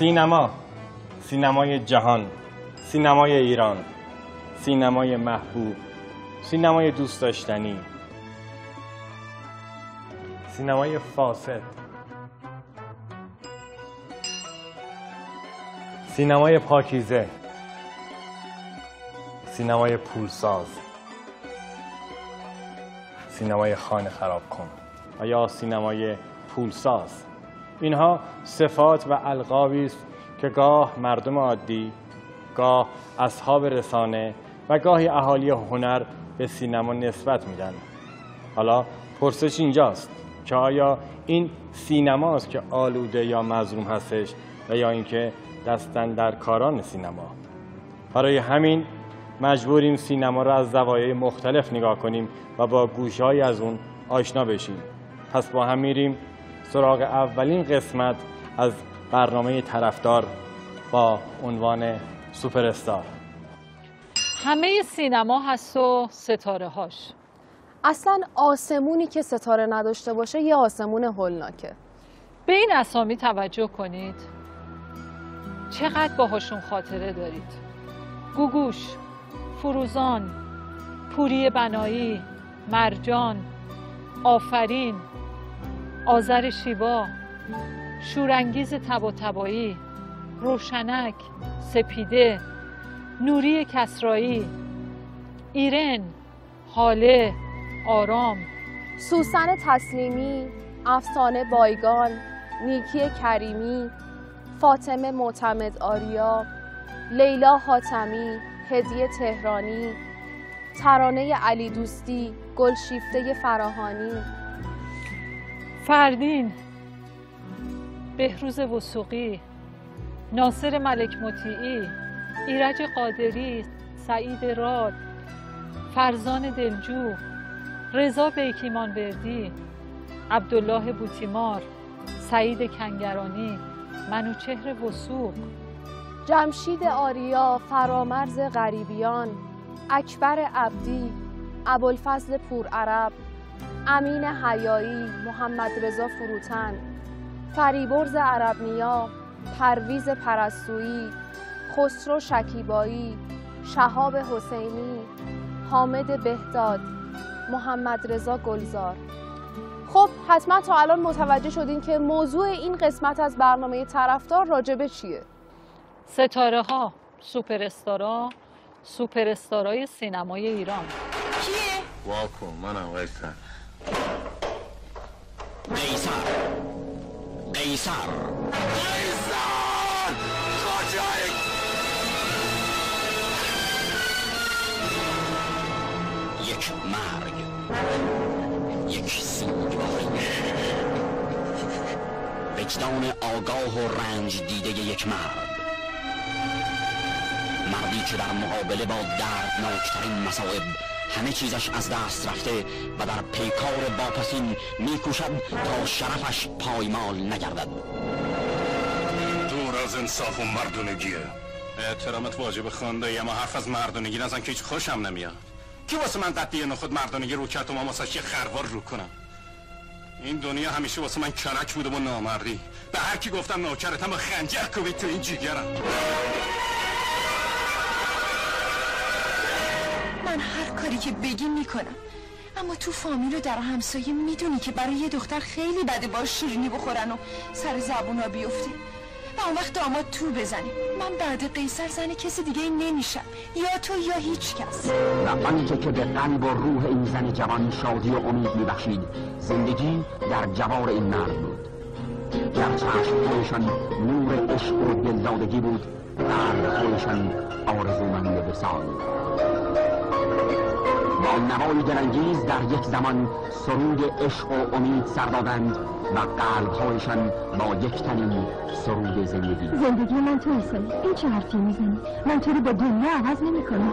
سینما، سینمای جهان، سینمای ایران، سینمای محبوب، سینمای دوست داشتنی، سینمای فاسد، سینمای پاکیزه، سینمای پولساز، سینمای خانه خراب کن و یا سینمای پولساز. اینها صفات و القابی است که گاه مردم عادی، گاه اصحاب رسانه و گاهی اهالی هنر به سینما نسبت میدن. حالا پرسش اینجاست که آیا این سینماست که آلوده یا مظلوم هستش و یا اینکه دستاندرکاران سینما؟ برای همین مجبوریم سینما را از زوایای مختلف نگاه کنیم و با گوشه‌هایی از اون آشنا بشیم. پس با هم میریم سراغ اولین قسمت از برنامه طرفدار با عنوان سوپر استار. همه سینما هست و ستاره هاش. اصلا آسمونی که ستاره نداشته باشه یه آسمون هولناکه. به این اسامی توجه کنید، چقدر باهاشون خاطره دارید. گوگوش، فروزان، پوری بنایی، مرجان، آفرین، آذر شیوا، شورانگیز طباطبایی، روشنک، سپیده، نوری کسرایی، ایرن، هاله، آرام، سوسن تسلیمی، افسانه بایگان، نیکی کریمی، فاطمه معتمد آریا، لیلا حاتمی، هدیه تهرانی، ترانه علی دوستی، گلشیفته فراهانی، فردین، بهروز وثوقی، ناصر ملک مطیعی، ایرج قادری، سعید راد، فرزان دلجو، رضا بیکیمانوردی، عبدالله بوتیمار، سعید کنگرانی، منوچهر وثوق، جمشید آریا، فرامرز غریبیان، اکبر عبدی، ابوالفضل پورعرب، امین حیایی، محمد رضا فروتن، فریبرز عربنیا، پرویز پرستویی، خسرو شکیبایی، شهاب حسینی، حامد بهداد، محمد رضا گلزار. خب حتما تا الان متوجه شدین که موضوع این قسمت از برنامه طرفدار راجبه چیه؟ ستاره ها، سوپر استارا، سوپر استارای سینمای ایران. کیه؟ واکن منم قیصر. قیصر کجایی؟ یک مرگ، یک سوگواری، وجدان آگاه و رنج دیده یک مرد، مردی که در مقابله با دردناکترین مصائب همه چیزش از دست رفته و در پیکار واپسین میکوشد تا شرفش پایمال نگردد. دور از انصاف و مردونگیه. احترامت واجب خانده، اما حرف از مردونگی نزن که هیچ خوشم نمیاد. کی واسه من قطعی نخود مردونگی رو کرد و من واسه یه خروار رو کنم؟ این دنیا همیشه واسه من کلک بوده و نامردی. به هر کی گفتم نوکرتم با خنجر کوبید تو این جیگرم. من هر کاری که بگی میکنم، اما تو فامیل و در همسایه میدونی که برای یه دختر خیلی بده باش شیرینی بخورن و سر زبونا بیفته و اون وقت داماد تو بزنه. من بعد قیصر زن کسی دیگه این نمیشم، یا تو یا هیچ کس. و آنچه که به قلب و روح این زن جوان شادی و امید میبخشید زندگی در جوار این مرد بود. در چشمهایشان نور عشق و دلدادگی بود، قلبهایشان آرزومند وصال. با نوای دلانگیز در یک زمان سرود عشق و امید سر دادند و قلبهایشان با یک تنین سرود زندگی. زندگی من تو هستم. این چه حرفی میزنی؟ من تو رو با دنیا عوض نمی‌کنم.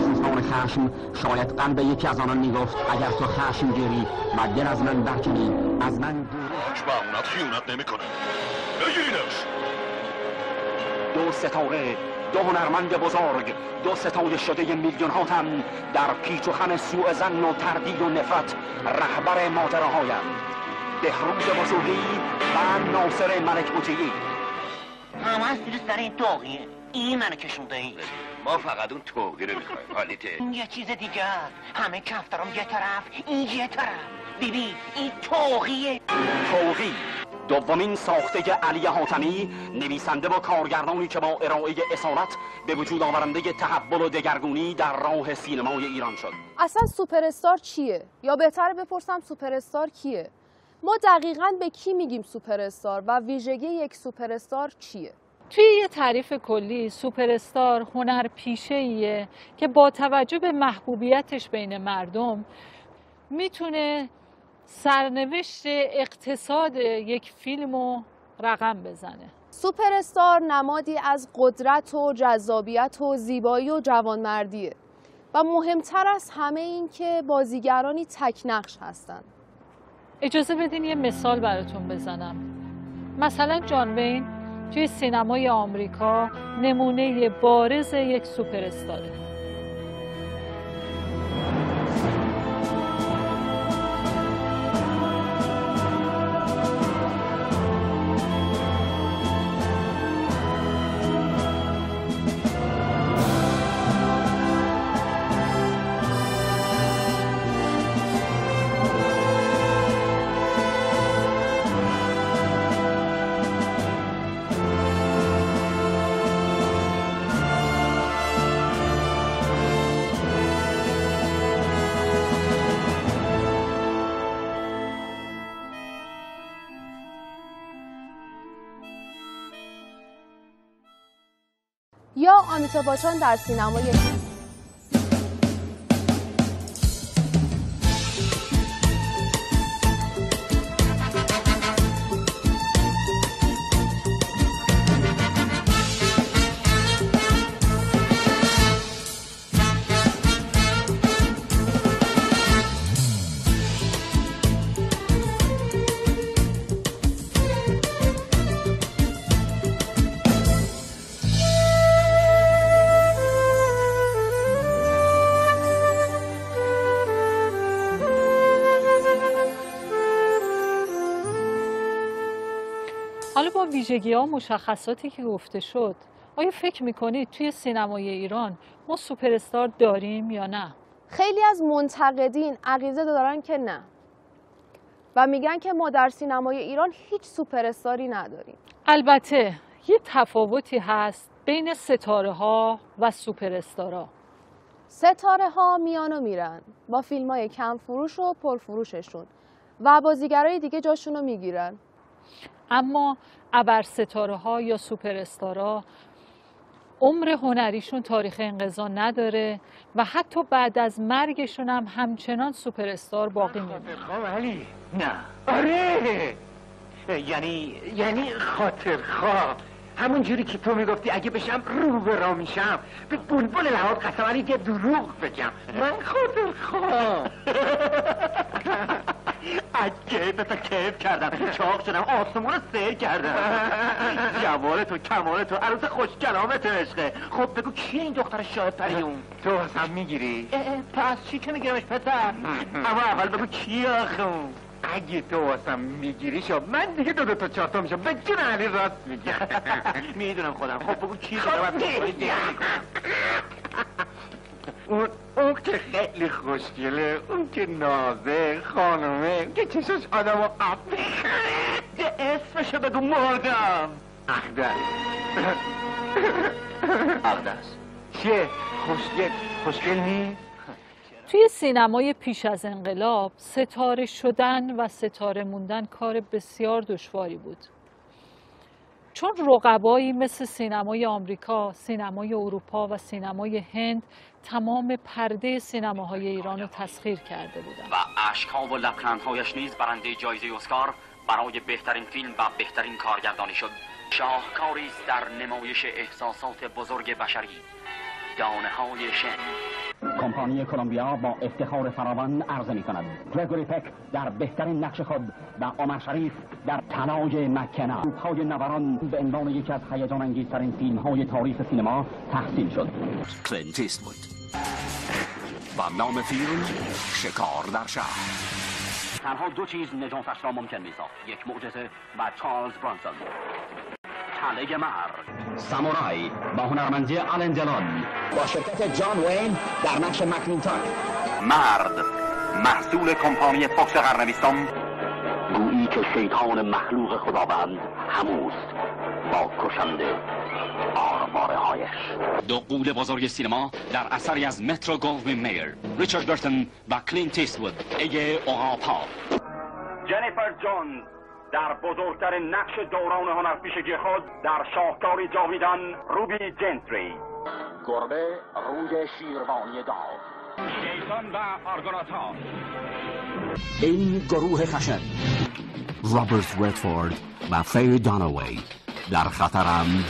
سوزان خشم شاید قلب یکی از آنان میگفت اگر تو خشم گیری و دل از من برکنی از من دور. هیچ به اونت خیونت نمی‌کنه. بگیرینش. دو ستاره، دو هنرمند بزرگ، دو ستاره شده میلیون ها تن در پیچ و خم سوء ظن و تردید و نفرت رهبر ماجراهایند. بهروز وثوقی و ناصر ملک مطیعی. همه از زیر سر این توقیه. این منو کشونده ای. ما فقط اون توقی رو میخوایم حالیته. یه چیز دیگه همه کفترام یه طرف این یه طرف. ببین این توقیه. توقی دومین ساخته علی حاتمی، نویسنده و کارگردانی که با ارائه اصالت به وجود آورنده تحول و دگرگونی در راه سینمای ایران شد. اصلا سوپر استار چیه؟ یا بهتره بپرسم سوپر استار کیه؟ ما دقیقاً به کی میگیم سوپر استار و ویژگی یک سوپر استار چیه؟ توی یه تعریف کلی سوپر استار هنرپیشه‌ایه که با توجه به محبوبیتش بین مردم میتونه سرنوشت اقتصاد یک فیلمو رقم بزنه. سوپر استار نمادی از قدرت و جذابیت و زیبایی و جوانمردیه و مهمتر از همه این که بازیگرانی تک نقش هستن. اجازه بدین یه مثال براتون بزنم. مثلا جان وین توی سینمای آمریکا نمونه بارز یک سوپر استاره. یا آمیتاب بچان در سینمای حالا با ویژگی‌ها و مشخصاتی که گفته شد، آیا فکر می‌کنید توی سینمای ایران ما سوپر استار داریم یا نه؟ خیلی از منتقدین عقیده دارن که نه و میگن که ما در سینمای ایران هیچ سوپر استاری نداریم. البته یه تفاوتی هست بین ستاره‌ها و سوپر استارا. ستاره‌ها میان و میرن با فیلم‌های کم فروش و پرفروششون و بازیگرای دیگه جاشونو میگیرن. اما ابر ستاره‌ها یا سوپر استارا عمر هنریشون تاریخ انقضا نداره و حتی بعد از مرگشون هم همچنان سوپر استار باقی میمونه. ولی نه. آره یعنی خاطرخواه. همون جوری که تو میگفتی اگه بشم رو به را میشم به بلبل لحاظ قسم علی که دروغ بگم. من خاطرخواه. از کیفتا کیف کردم، چاق شدم، آسمون رو سیر کردم. جوال تو کمال تو عروس خوش کلامت عشقه. خب بگو کیه این دختر شاه پریون؟ تو هم میگیری؟ پس چی که میگیرمش پسر؟ اما اول بگو کیه آخه؟ اگه تو واسم میگیری شب من دیگه دو تا چهار تا میشم. به جون علی راست میگم. میدونم خودم. خب بگو کی اون که خیلی خوشگله، اون که نازه خانومه، که چشش آدم و اسمشو بگو مردم. اقدس چیه؟ خوشگل نیست؟ توی سینمای پیش از انقلاب ستاره شدن و ستاره موندن کار بسیار دشواری بود، چون رقبایی مثل سینمای آمریکا، سینمای اروپا و سینمای هند تمام پرده سینماهای ایران رو تسخیر کرده بودند و اشک‌ها و لبخندهایش نیز برنده جایزه اسکار برای بهترین فیلم و بهترین کارگردانی شد. شاهکاری است در نمایش احساسات بزرگ بشری، دانه‌های شن. کمپانی کلمبیا با افتخار فراوان عرضه می‌کند گرگوری پک در بهترین نقش خود و عمر شریف در تلاش مکنه توپ‌های نوران به عنوان یکی از هیجان انگیزترین فیلم‌های تاریخ سینما تحسین شد. کلینت ایستوود و نام فیلم شکار در شهر. تنها دو چیز نجاتش را ممکن می‌ساخت، یک معجزه و چارلز برانسون. مرحله مرگ. سامورای با هنرمندی آلن دلون با شرکت جان وین در نقش مکلینتاک. مرد محصول کمپانی فوکس قرن 20 گویی که شیطان مخلوق خداوند هموست با کشنده آرواره هایش. دو غول بزرگ سینما در اثری از مترو گولدوین میر، ریچارد برتون و کلینت ایستوود. ای اوقاپا. جنیفر جونز در بزرگترین نقش دوران هنرپیشگی خود در شاهکاری جاویدان روبی جنتری. گربه روی شیروانی گاو. شیطان و آرگوناتا. این گروه خشن رابرت ردفورد و فی داناوی در خطرند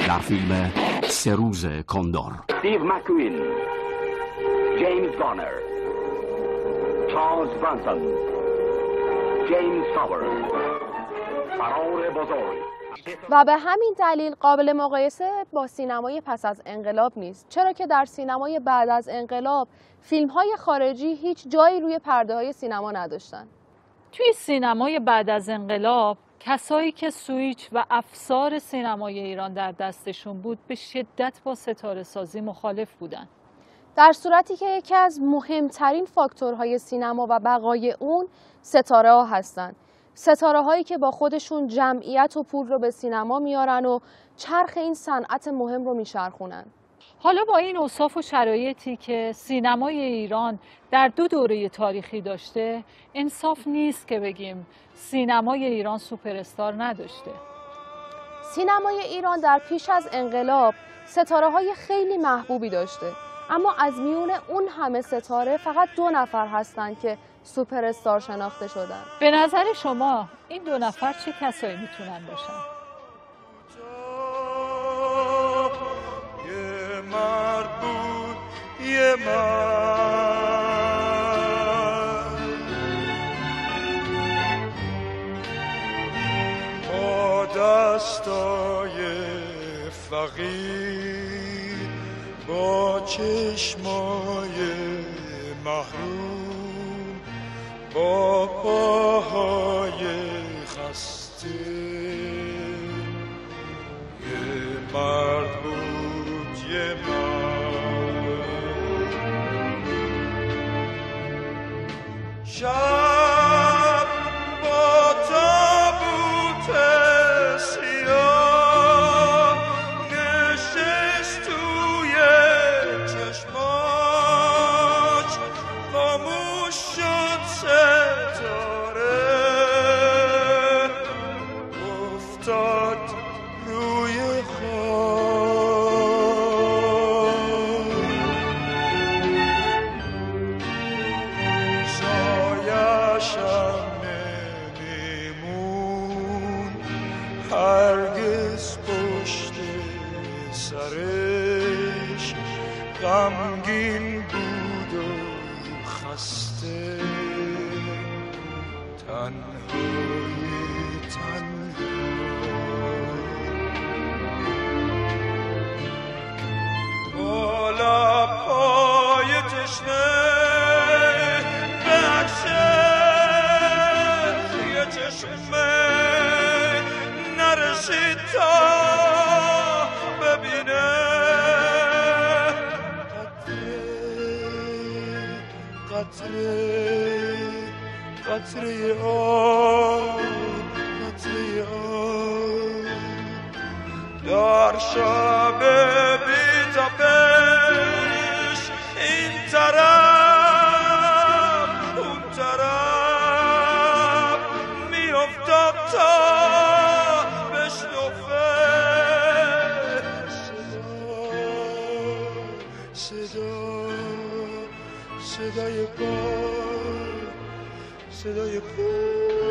در فیلم سه روز کندر. استیو مکوین، جیمز گارنر، چارلز برانسون، جیمز فاورز. فرار بزرگ. و به همین دلیل قابل مقایسه با سینمای پس از انقلاب نیست، چرا که در سینمای بعد از انقلاب فیلم‌های خارجی هیچ جایی روی پرده‌های سینما نداشتن. توی سینمای بعد از انقلاب کسایی که سویچ و افسار سینمای ایران در دستشون بود به شدت با ستاره سازی مخالف بودن. در صورتی که یکی از مهمترین فاکتورهای سینما و بقای اون ستاره ها هستن. ستاره هایی که با خودشون جمعیت و پول رو به سینما میارن و چرخ این صنعت مهم رو میچرخونن. حالا با این اوصاف و شرایطی که سینمای ایران در دو دوره تاریخی داشته، انصاف نیست که بگیم سینمای ایران سوپر استار نداشته. سینمای ایران در پیش از انقلاب ستاره های خیلی محبوبی داشته، اما از میون اون همه ستاره فقط 2 نفر هستن که سوپر استار شناخته شدن. به نظر شما این 2 نفر چه کسایی میتونن باشن؟ یه مرد بود، یه مرد با دستای فقیر، با چشمای محروم، با پاهای خسته. یه مرد بود، یه مرد. شب با تابوت سیاه نشست توی چشماش، خاموش شد ستاره، افتاد روی خاک. سایه‌شم نمیمون هرگز پشت سرش، غمگین بود و خسته، تنهایی بالا پای تشنه بخشه، یه چشمه نرسید تا ببینه. قطره قطره آب، قطره آب در شب بی تابش، این طرف اون طرف میافتاد تا بشنفه. صدای پا، صدای پا.